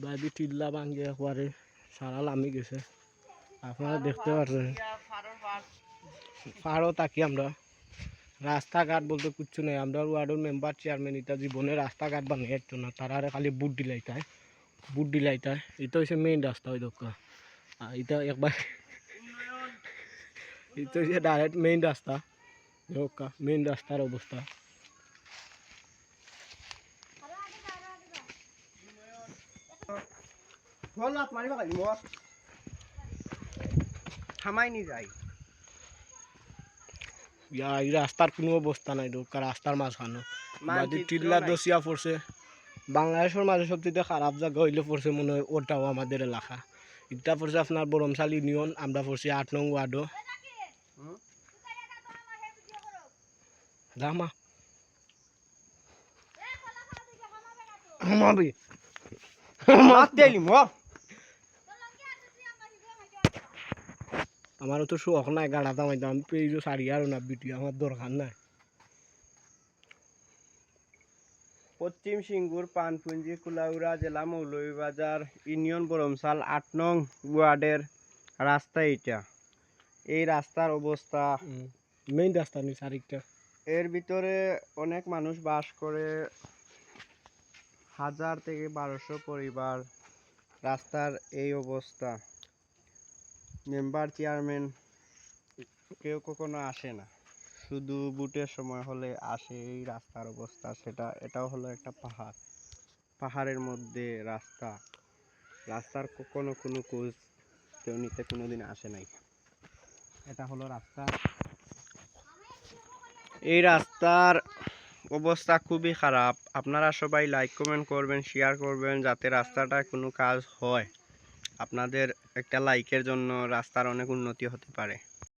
বাদি টিল্লা ভাঙ্গে একবারে সারা লামি গেছে, আপনারা দেখতে পাচ্ছেন। পাহাড়ও থাকি আমরা, রাস্তাঘাট বলতে কিচ্ছু নেই। আমরা ওয়ার্ডের মেম্বার চেয়ারম্যান এটা জীবনে রাস্তাঘাট বানিয়ে একটু না, তারা খালি বুট দিলাইতায় এটা হচ্ছে মেইন রাস্তা। ওই দোকা এটা একবার এটা হচ্ছে ডাইরেক্ট মেইন রাস্তা, মেইন রাস্তার অবস্থা। এই রাস্তার কোনো অবস্থা নাই, রাস্তার মাঝখানে টিল্লা দোষিয়া পড়ছে। বাংলাদেশের মাঝে সবচেয়ে খারাপ জায়গা হইলে পড়ছে মনে হয় ওটাও আমাদের এলাকা। এটা পড়ছে আপনার বরমশাল ইউনিয়ন, আমরা পড়ছি 8 নং ওয়ার্ডও। জামা আমারও তো শখ নাই গাড়া দামাইতাম, আমি পেয়ে সারি আর না বিটি আমার দরকার নাই। পশ্চিম সিঙ্গুর পানপুঞ্জি কুলাউড়া জেলা মৌলভীবাজার ইউনিয়ন বরমশাল 8 নং ওয়ার্ডের রাস্তা এটা। এই রাস্তার অবস্থা মেইন রাস্তা নেই আরেকটা। এর ভিতরে অনেক মানুষ বাস করে, 1000 থেকে 1200 পরিবার। রাস্তার এই অবস্থা, মেম্বার চেয়ারম্যান কেউ কখনো আসে না, শুধু বুটের সময় হলে আসে। এই রাস্তার অবস্থা সেটা, এটাও হলো একটা পাহাড়ের মধ্যে রাস্তার কোনো খোঁজ কেউ নিতে কোনোদিন আসে নাই। এটা হলো রাস্তা। এই রাস্তার অবস্থা খুবই খারাপ। আপনারা সবাই লাইক কমেন্ট করবেন, শেয়ার করবেন, যাতে রাস্তাটা কোনো কাজ হয়। আপনাদের একটা লাইকের জন্য রাস্তার অনেক উন্নতি হতে পারে।